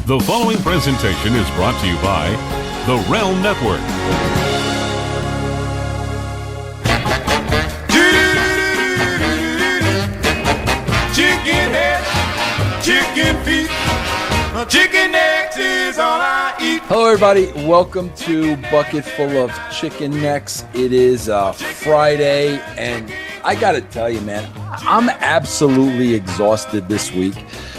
The following presentation is brought to you by the Realm Network. Chicken head, chicken feet, chicken necks is all I eat. Hello, everybody. Welcome to Bucket Full of Chicken Necks. It is Friday, and I got to tell you, man, I'm absolutely exhausted this week.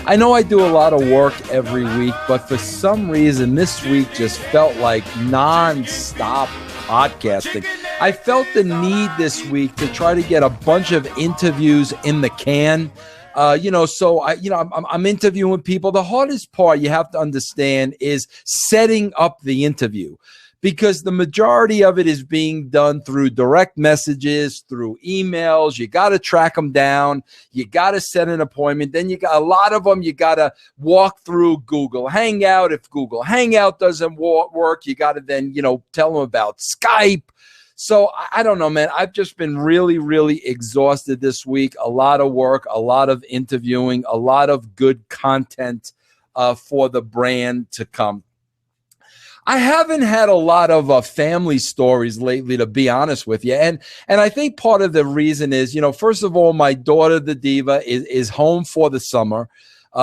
I know I do a lot of work every week, but for some reason, this week just felt like non-stop podcasting. I felt the need this week to try to get a bunch of interviews in the can. I'm interviewing people. The hardest part you have to understand is setting up the interview, because the majority of it is being done through direct messages, through emails. You got to track them down. You got to set an appointment. Then you got a lot of them. You got to walk through Google Hangout. If Google Hangout doesn't work, you got to then, tell them about Skype. So I don't know, man. I've just been really, really exhausted this week. A lot of work, a lot of interviewing, a lot of good content for the brand to come. I haven't had a lot of family stories lately, to be honest with you. And I think part of the reason is, first of all, my daughter, the diva, is home for the summer.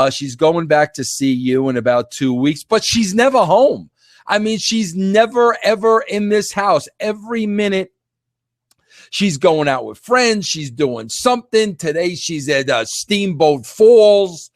She's going back to see you in about 2 weeks, but she's never home. I mean, she's never, ever in this house. Every minute she's going out with friends. She's doing something. Today she's at Steamboat Falls,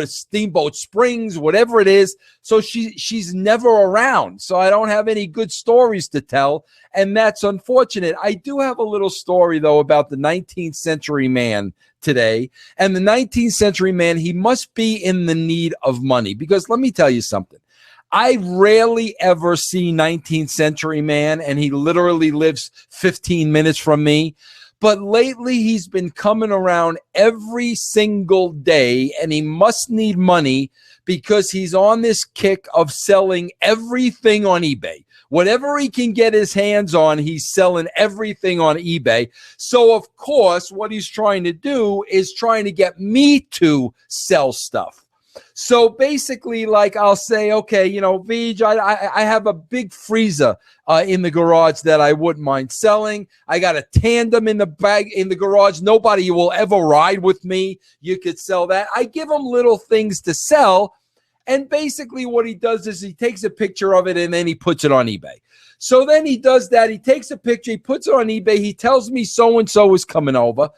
Steamboat Springs, whatever it is. So she's never around. So I don't have any good stories to tell, and that's unfortunate. I do have a little story, though, about the 19th century man today. And the 19th century man, he must be in the need of money, because let me tell you something. I rarely ever see 19th century man, and he literally lives 15 minutes from me. But lately he's been coming around every single day, and he must need money because he's on this kick of selling everything on eBay. Whatever he can get his hands on, he's selling everything on eBay. So, of course, what he's trying to do is trying to get me to sell stuff. So basically, like, I'll say, okay, Vij, I have a big freezer in the garage that I wouldn't mind selling. I got a tandem in the garage. Nobody will ever ride with me. You could sell that. I give him little things to sell. And basically what he does is he takes a picture of it and then he puts it on eBay. So then he does that. He takes a picture. He puts it on eBay. He tells me so-and-so is coming over.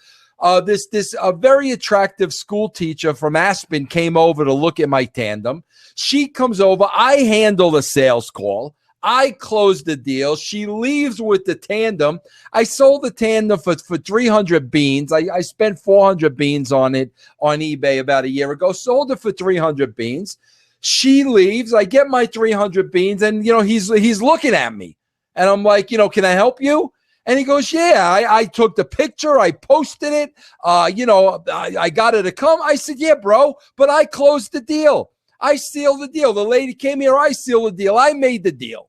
This very attractive school teacher from Aspen came over to look at my tandem. She comes over. I handle the sales call. I close the deal. She leaves with the tandem. I sold the tandem for 300 beans. I spent 400 beans on it on eBay about a year ago. Sold it for 300 beans. She leaves. I get my 300 beans, and he's looking at me, and I'm like, can I help you? And he goes, yeah, I took the picture. I posted it. I got her to come. I said, yeah, bro, but I closed the deal. I sealed the deal. The lady came here. I sealed the deal. I made the deal.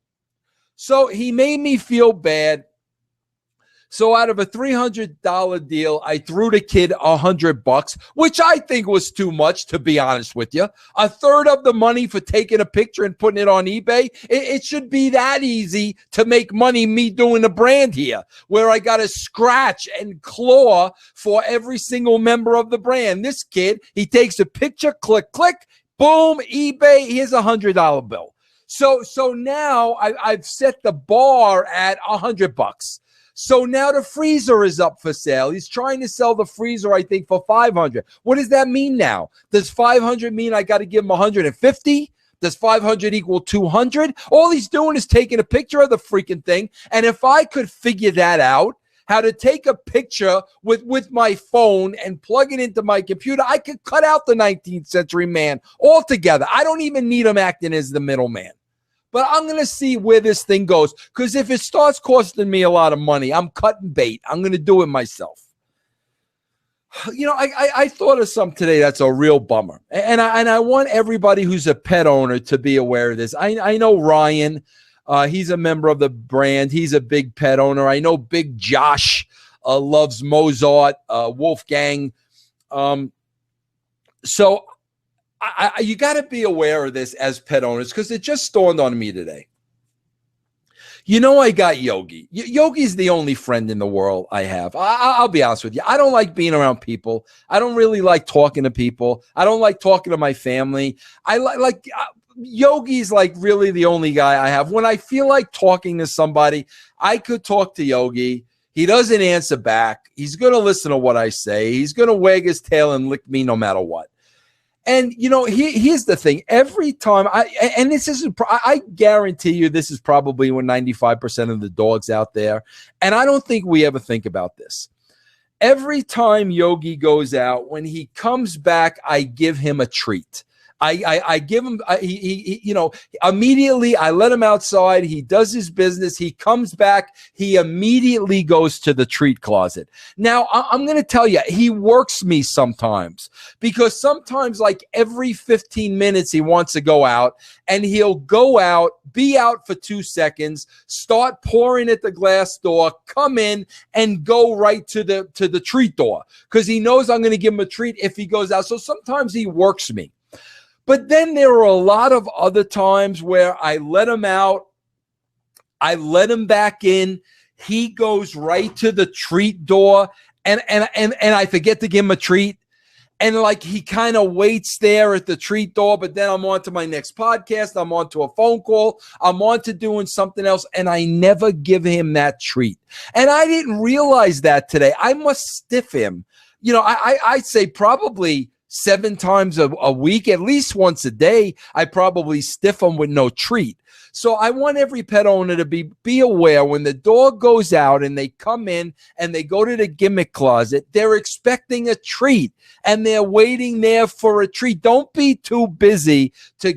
So he made me feel bad. So out of a $300 deal, I threw the kid $100, which I think was too much, to be honest with you. A third of the money for taking a picture and putting it on eBay. It should be that easy to make money, me doing the brand here, where I got to scratch and claw for every single member of the brand. This kid, he takes a picture, click, click, boom, eBay, here's a $100 bill. So now I've set the bar at $100. So now the freezer is up for sale. He's trying to sell the freezer, I think, for $500. What does that mean now? Does $500 mean I got to give him $150? Does 500 equal 200? All he's doing is taking a picture of the freaking thing. And if I could figure that out, how to take a picture with my phone and plug it into my computer, I could cut out the 19th century man altogether. I don't even need him acting as the middleman. But I'm going to see where this thing goes, because if it starts costing me a lot of money, I'm cutting bait. I'm going to do it myself. I thought of something today that's a real bummer. And I want everybody who's a pet owner to be aware of this. I know Ryan, he's a member of the brand. He's a big pet owner. I know Big Josh loves Mozart, Wolfgang. So You got to be aware of this as pet owners, because it just dawned on me today. I got Yogi. Yogi's the only friend in the world I have. I'll be honest with you. I don't like being around people. I don't really like talking to people. I don't like talking to my family. I like Yogi's like really the only guy I have. When I feel like talking to somebody, I could talk to Yogi. He doesn't answer back. He's going to listen to what I say. He's going to wag his tail and lick me no matter what. And, here's the thing. Every time I guarantee you this is probably when 95% of the dogs out there. And I don't think we ever think about this. Every time Yogi goes out, when he comes back, I give him a treat. I give him, immediately I let him outside. He does his business. He comes back. He immediately goes to the treat closet. Now, I'm going to tell you, he works me sometimes, because sometimes like every 15 minutes he wants to go out, and he'll go out, be out for 2 seconds, start pouring at the glass door, come in and go right to the treat door, because he knows I'm going to give him a treat if he goes out. So sometimes he works me. But then there are a lot of other times where I let him out, I let him back in, he goes right to the treat door, and I forget to give him a treat. And like he kind of waits there at the treat door, but then I'm on to my next podcast, I'm on to a phone call, I'm on to doing something else, and I never give him that treat. And I didn't realize that today. I must stiff him. I'd say probably 7 times a week, at least once a day, I probably stiff them with no treat. So I want every pet owner to be aware when the dog goes out and they come in and they go to the gimmick closet, they're expecting a treat and they're waiting there for a treat. Don't be too busy to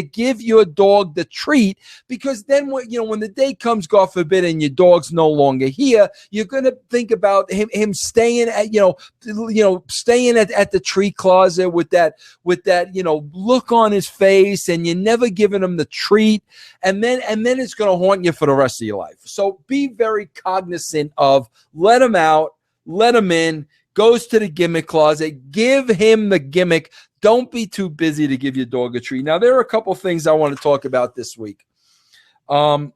give your dog the treat, because then when the day comes, God forbid, and your dog's no longer here, you're going to think about him staying at staying at the treat closet with that look on his face, and you're never giving him the treat. And then it's going to haunt you for the rest of your life. So be very cognizant of let him out, let him in, goes to the gimmick closet, give him the gimmick. Don't be too busy to give your dog a treat. Now, there are a couple things I want to talk about this week. I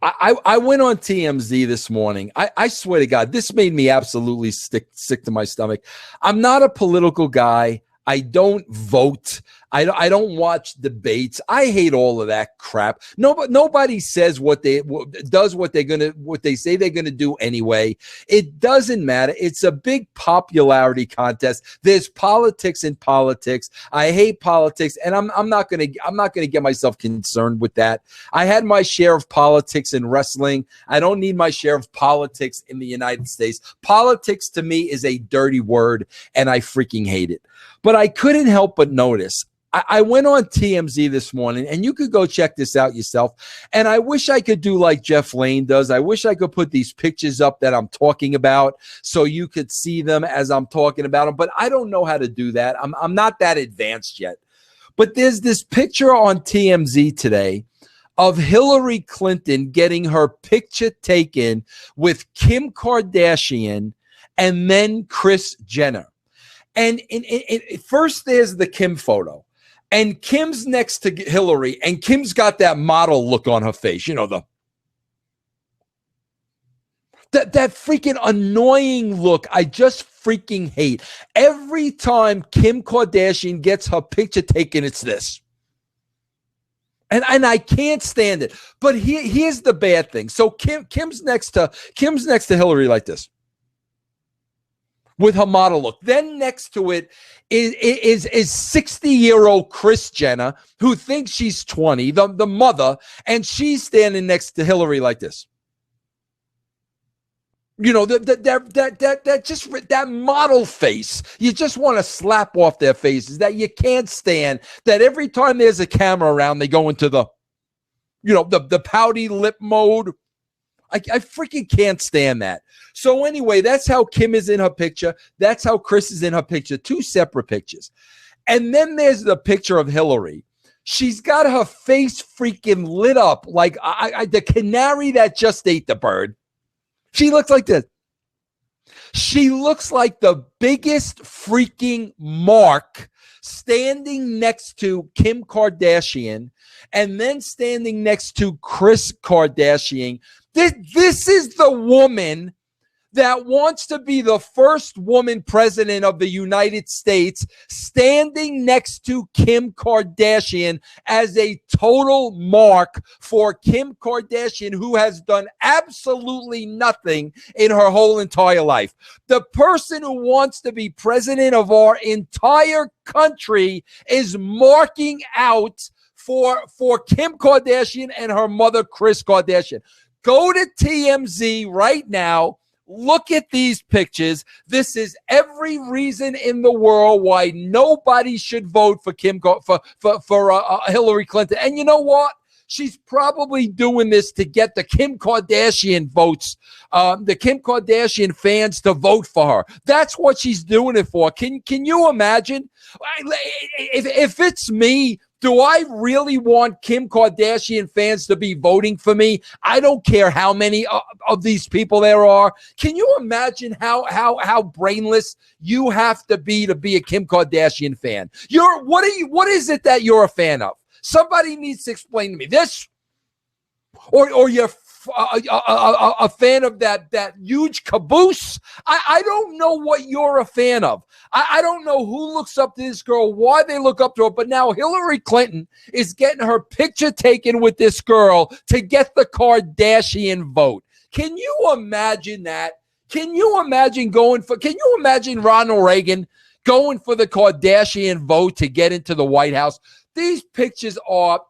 went on TMZ this morning. I swear to God, this made me absolutely sick to my stomach. I'm not a political guy. I don't vote. I don't watch debates. I hate all of that crap. Nobody says what they say they're gonna do anyway. It doesn't matter. It's a big popularity contest. There's politics in politics. I hate politics, and I'm not gonna get myself concerned with that. I had my share of politics in wrestling. I don't need my share of politics in the United States. Politics to me is a dirty word, and I freaking hate it. But I couldn't help but notice. I went on TMZ this morning, and you could go check this out yourself. And I wish I could do like Jeff Lane does. I wish I could put these pictures up that I'm talking about so you could see them as I'm talking about them. But I don't know how to do that. I'm not that advanced yet. But there's this picture on TMZ today of Hillary Clinton getting her picture taken with Kim Kardashian and then Kris Jenner. And first there's the Kim photo. And Kim's next to Hillary, and Kim's got that model look on her face. That freaking annoying look I just freaking hate. Every time Kim Kardashian gets her picture taken, it's this. And I can't stand it. But here's the bad thing. So Kim's next to Hillary like this, with her model look. Then next to it is 60-year-old Kris Jenner, who thinks she's 20, the mother, and she's standing next to Hillary like this. That model face, you just want to slap off their faces, that you can't stand, that every time there's a camera around, they go into the pouty lip mode. I freaking can't stand that. So anyway, that's how Kim is in her picture. That's how Kris is in her picture. 2 separate pictures. And then there's the picture of Hillary. She's got her face freaking lit up like the canary that just ate the bird. She looks like this. She looks like the biggest freaking mark standing next to Kim Kardashian and then standing next to Kris Kardashian. This is the woman that wants to be the first woman president of the United States, standing next to Kim Kardashian as a total mark for Kim Kardashian, who has done absolutely nothing in her whole entire life. The person who wants to be president of our entire country is marking out for Kim Kardashian and her mother, Kris Kardashian. Go to TMZ right now. Look at these pictures. This is every reason in the world why nobody should vote for Hillary Clinton. And you know what? She's probably doing this to get the Kim Kardashian votes, the Kim Kardashian fans to vote for her. That's what she's doing it for. Can you imagine? If it's me, do I really want Kim Kardashian fans to be voting for me? I don't care how many of these people there are. Can you imagine how brainless you have to be a Kim Kardashian fan? What is it that you're a fan of? Somebody needs to explain to me this, or you're a fan of that huge caboose. I don't know what you're a fan of. I don't know who looks up to this girl, why they look up to her, but now Hillary Clinton is getting her picture taken with this girl to get the Kardashian vote. Can you imagine that? Can you imagine Ronald Reagan going for the Kardashian vote to get into the White House? These pictures are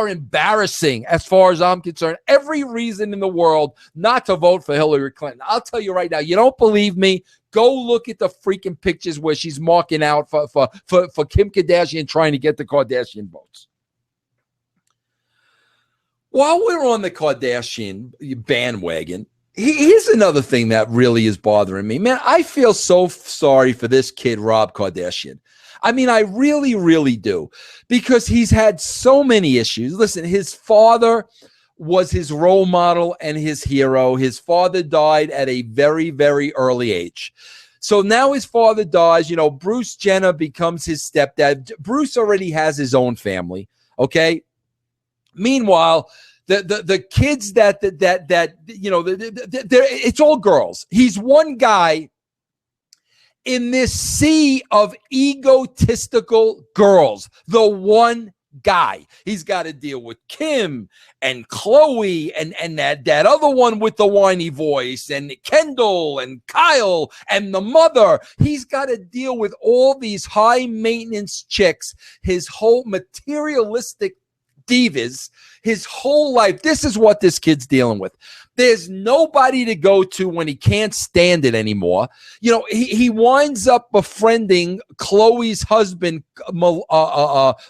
embarrassing as far as I'm concerned. Every reason in the world not to vote for Hillary Clinton. I'll tell you right now, you don't believe me? Go look at the freaking pictures where she's marking out for Kim Kardashian trying to get the Kardashian votes. While we're on the Kardashian bandwagon, here's another thing that really is bothering me. Man, I feel so sorry for this kid, Rob Kardashian. I mean, I really, really do, because he's had so many issues. Listen, his father was his role model and his hero. His father died at a very, very early age. So now his father dies. You know, Bruce Jenner becomes his stepdad. Bruce already has his own family. Okay. Meanwhile, the kids that you know, it's all girls. He's one guy in this sea of egotistical girls, the one guy. He's got to deal with Kim and Khloe and that other one with the whiny voice, and Kendall and Kyle and the mother. He's got to deal with all these high maintenance chicks, his whole materialistic divas, his whole life. This is what this kid's dealing with. There's nobody to go to when he can't stand it anymore. You know, he winds up befriending Khloe's husband, Lamar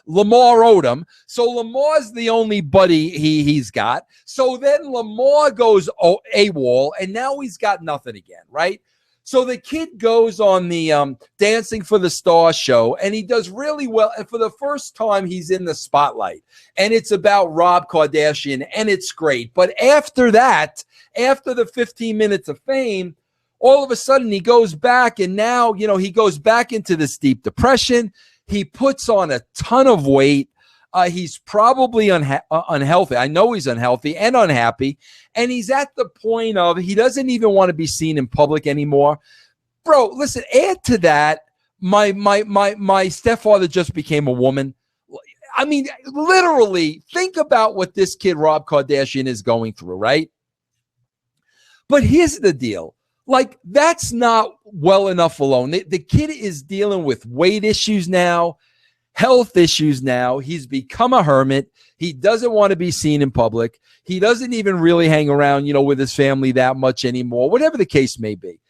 Odom. So Lamar's the only buddy he's got. So then Lamar goes AWOL, and now he's got nothing again, right? So the kid goes on the Dancing for the Stars show, and he does really well. And for the first time, he's in the spotlight. And it's about Rob Kardashian, and it's great. But after that, after the 15 minutes of fame, all of a sudden he goes back, and now, you know, he goes back into this deep depression. He puts on a ton of weight. He's probably unhealthy. I know he's unhealthy and unhappy. And he's at the point of he doesn't even want to be seen in public anymore. Bro, listen, add to that, my stepfather just became a woman. I mean, literally, think about what this kid, Rob Kardashian, is going through, right? But here's the deal. Like, that's not well enough alone. The kid is dealing with weight issues now, health issues now. He's become a hermit. He doesn't want to be seen in public. He doesn't even really hang around, you know, with his family that much anymore, whatever the case may be.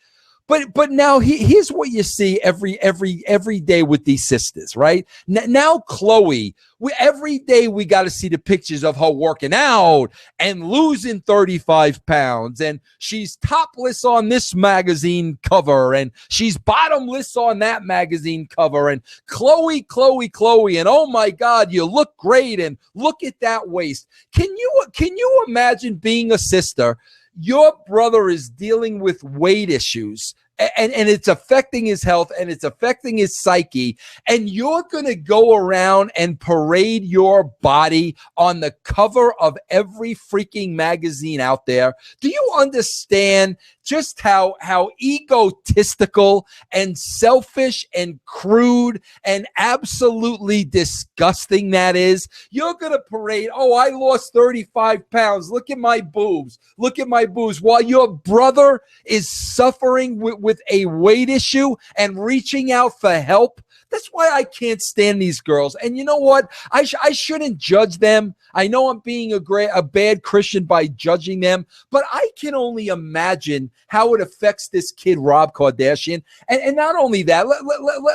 But now here's what you see every day with these sisters, right? Now Khloe, every day we got to see the pictures of her working out and losing 35 pounds, and she's topless on this magazine cover, and she's bottomless on that magazine cover, and Khloe, and oh my God, you look great, and look at that waist. Can you imagine being a sister? Your brother is dealing with weight issues, and it's affecting his health and it's affecting his psyche, and you're going to go around and parade your body on the cover of every freaking magazine out there. Do you understand just how egotistical and selfish and crude and absolutely disgusting that is? You're going to parade, oh, I lost 35 pounds. Look at my boobs. Look at my boobs. While your brother is suffering with a weight issue and reaching out for help. That's why I can't stand these girls. And you know what? I shouldn't judge them. I know I'm being a bad Christian by judging them, but I can only imagine how it affects this kid, Rob Kardashian. And not only that,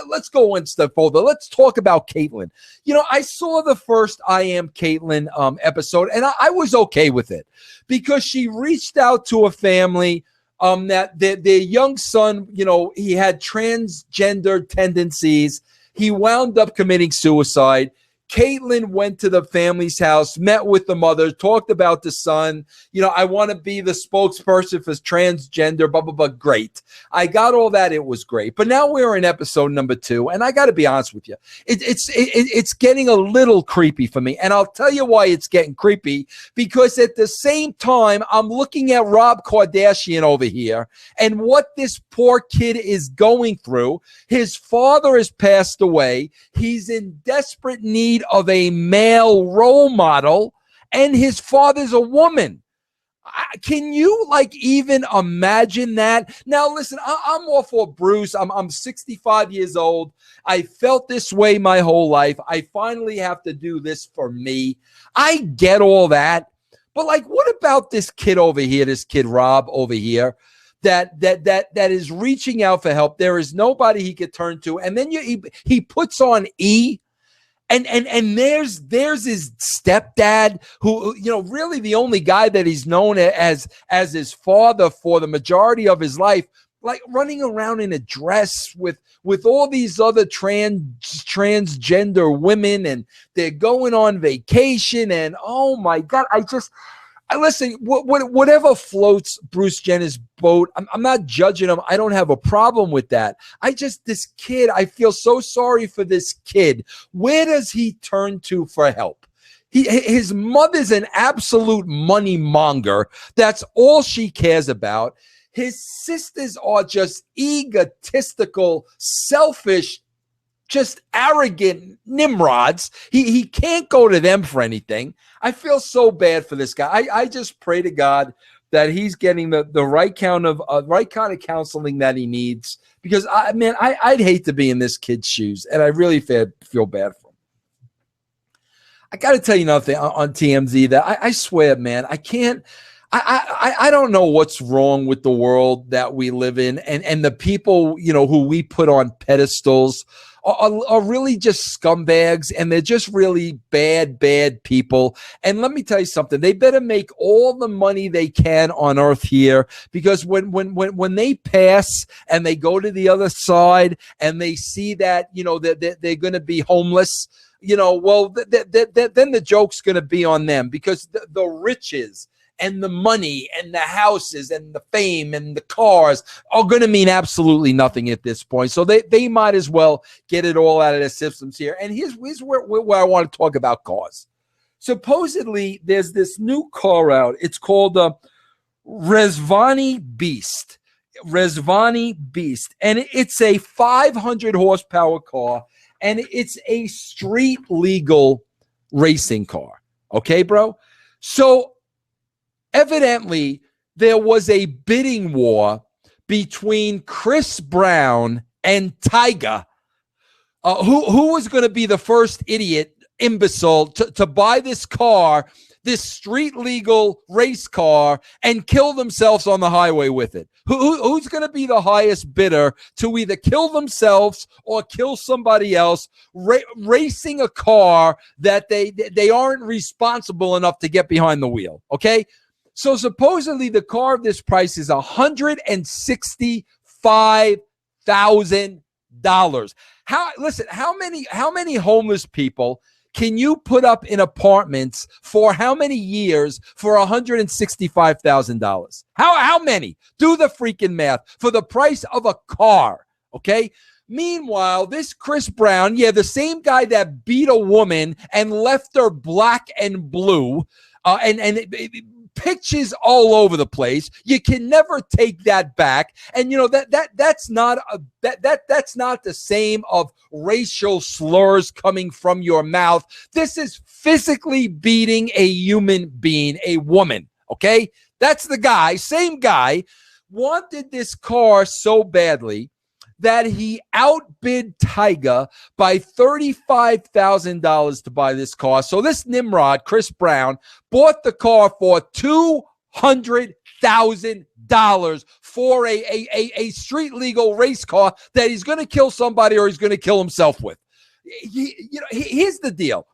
let's go one step further. Let's talk about Caitlyn. You know, I saw the first I Am Caitlyn episode, and I was okay with it because she reached out to a family that their young son, you know, he had transgender tendencies. He wound up committing suicide. Caitlyn went to the family's house, met with the mother, talked about the son. You know, I want to be the spokesperson for transgender, blah, blah, blah. Great. I got all that. It was great. But now we're in episode number 2, and I got to be honest with you. It's getting a little creepy for me. And I'll tell you why it's getting creepy, because at the same time, I'm looking at Rob Kardashian over here and what this poor kid is going through. His father has passed away. He's in desperate need of a male role model, and his father's a woman. Can you even imagine that? Now, listen, I'm all for Bruce. I'm 65 years old. I felt this way my whole life. I finally have to do this for me. I get all that. But what about this kid over here, this kid Rob over here, that is reaching out for help? There is nobody he could turn to. And then he puts on E. And there's his stepdad, who, you know, really the only guy that he's known as his father for the majority of his life, running around in a dress with all these other transgender women, and they're going on vacation, and oh my God, listen, whatever floats Bruce Jenner's boat, I'm not judging him. I don't have a problem with that. This kid, I feel so sorry for this kid. Where does he turn to for help? His mother's an absolute money monger. That's all she cares about. His sisters are just egotistical, selfish, just arrogant nimrods. He can't go to them for anything. I feel so bad for this guy. I just pray to God that he's getting the right kind of counseling that he needs, because I'd hate to be in this kid's shoes, and I really feel bad for him. I got to tell you another thing on TMZ that I swear, man, I can't. I don't know what's wrong with the world that we live in, and the people, you know, who we put on pedestals are really just scumbags, and they're just really bad people. And let me tell you something, they better make all the money they can on earth here, because when they pass and they go to the other side and they see that, you know, that they're going to be homeless, you know, well, then the joke's going to be on them, because the riches and the money and the houses and the fame and the cars are going to mean absolutely nothing at this point. So they might as well get it all out of their systems here. And here's where I want to talk about cars. Supposedly, there's this new car out. It's called the Rezvani Beast. And it's a 500 horsepower car, and it's a street legal racing car. Okay, bro? So evidently, there was a bidding war between Chris Brown and Tyga, who was going to be the first imbecile to buy this car, this street legal race car, and kill themselves on the highway with it. Who's going to be the highest bidder to either kill themselves or kill somebody else racing a car that they aren't responsible enough to get behind the wheel? Okay. So supposedly the car of this price is $165,000. How many homeless people can you put up in apartments for how many years for $165,000? How many? Do the freaking math for the price of a car, okay? Meanwhile, this Chris Brown, the same guy that beat a woman and left her black and blue, and pictures all over the place. You can never take that back. And that's not the same of racial slurs coming from your mouth. This is physically beating a human being, a woman. Okay? That's the guy, same guy, wanted this car so badly that he outbid Tyga by $35,000 to buy this car. So this Nimrod, Chris Brown, bought the car for $200,000 for a street legal race car that he's going to kill somebody or he's going to kill himself with. Here's the deal.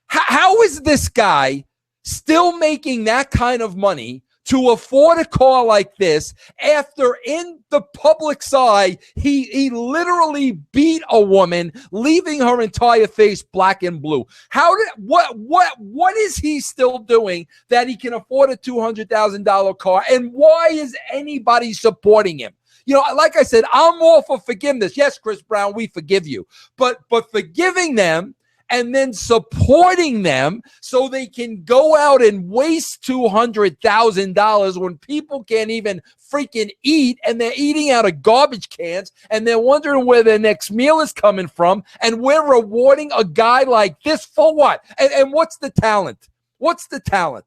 How is this guy still making that kind of money to afford a car like this after in the public's eye, he literally beat a woman, leaving her entire face black and blue? What is he still doing that he can afford a $200,000 car? And why is anybody supporting him? Like I said, I'm all for forgiveness. Yes, Chris Brown, we forgive you. But forgiving them and then supporting them so they can go out and waste $200,000 when people can't even freaking eat, and they're eating out of garbage cans, and they're wondering where their next meal is coming from, and we're rewarding a guy like this for what? And what's the talent? What's the talent?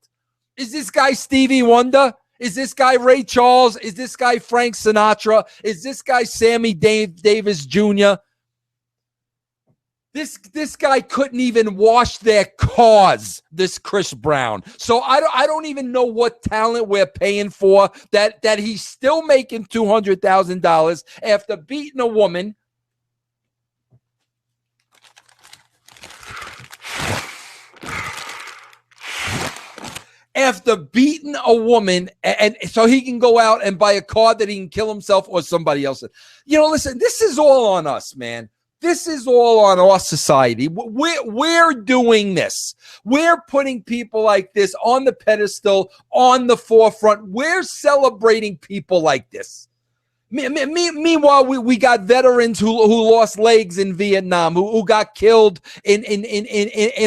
Is this guy Stevie Wonder? Is this guy Ray Charles? Is this guy Frank Sinatra? Is this guy Sammy Davis Jr.? This guy couldn't even wash their cars, this Chris Brown. So I don't even know what talent we're paying for that he's still making $200,000 after beating a woman. After beating a woman, and so he can go out and buy a car that he can kill himself or somebody else. Listen, this is all on us, man. This is all on our society. We're doing this. We're putting people like this on the pedestal, on the forefront. We're celebrating people like this. Meanwhile, we got veterans who lost legs in Vietnam, who got killed in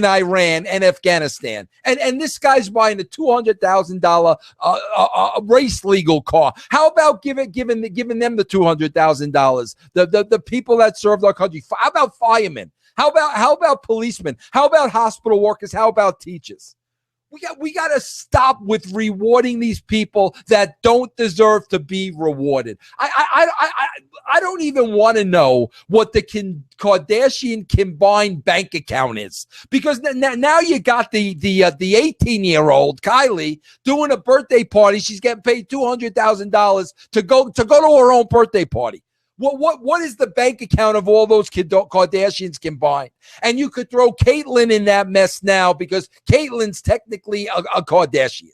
Iran and Afghanistan, and this guy's buying a $200,000 race legal car. How about giving them the $200,000? The people that served our country. How about firemen? How about policemen? How about hospital workers? How about teachers? We got to stop with rewarding these people that don't deserve to be rewarded. I don't even want to know what the Kardashian combined bank account is, because now you got the 18-year-old Kylie doing a birthday party. She's getting paid $200,000 to go to her own birthday party. What is the bank account of all those Kardashians combined? And you could throw Caitlyn in that mess now, because Caitlyn's technically a Kardashian.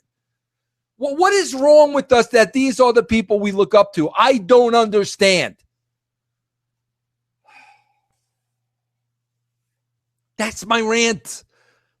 What is wrong with us that these are the people we look up to? I don't understand. That's my rant.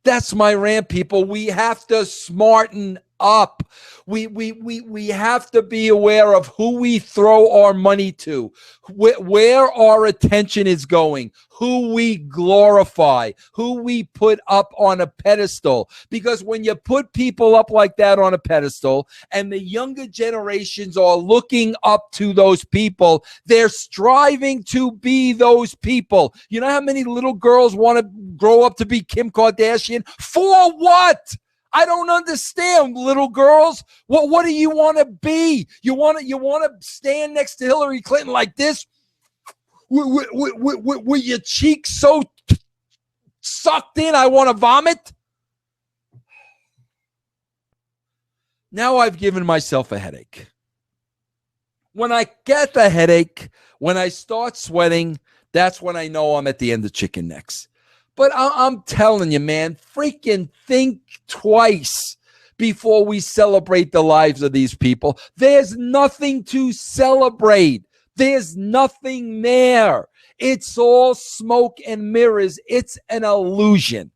That's my rant, people. We have to smarten up. We have to be aware of who we throw our money to, where our attention is going, who we glorify, who we put up on a pedestal. Because when you put people up like that on a pedestal and the younger generations are looking up to those people, they're striving to be those people. You know how many little girls want to grow up to be Kim Kardashian? For what? I don't understand, little girls. What do you want to be? You want to stand next to Hillary Clinton like this, with your cheeks so sucked in, I want to vomit? Now I've given myself a headache. When I get the headache, when I start sweating, that's when I know I'm at the end of chicken necks. But I'm telling you, man, freaking think twice before we celebrate the lives of these people. There's nothing to celebrate. There's nothing there. It's all smoke and mirrors. It's an illusion.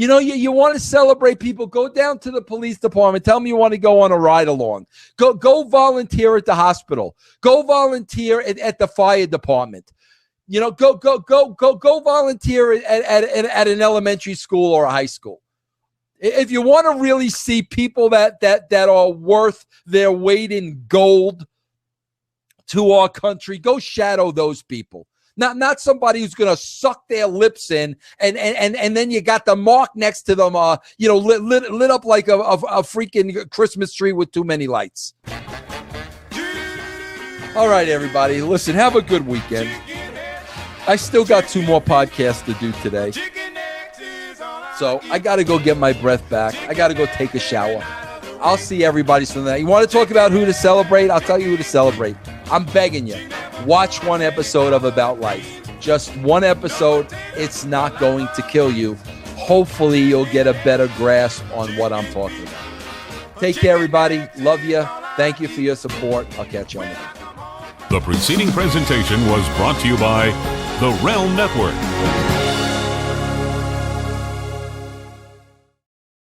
You know, you want to celebrate people, go down to the police department, tell them you want to go on a ride along. Go volunteer at the hospital. Go volunteer at the fire department. You know, go volunteer at an elementary school or a high school. If you want to really see people that are worth their weight in gold to our country, go shadow those people. Not somebody who's going to suck their lips in and then you got the mark next to them, lit up like a freaking Christmas tree with too many lights. All right, everybody. Listen, have a good weekend. I still got 2 more podcasts to do today. So I got to go get my breath back. I got to go take a shower. I'll see everybody Sunday. You want to talk about who to celebrate? I'll tell you who to celebrate. I'm begging you. Watch one episode of About Life. Just one episode. It's not going to kill you. Hopefully, you'll get a better grasp on what I'm talking about. Take care, everybody. Love you. Thank you for your support. I'll catch you on the next. The preceding presentation was brought to you by the Realm Network.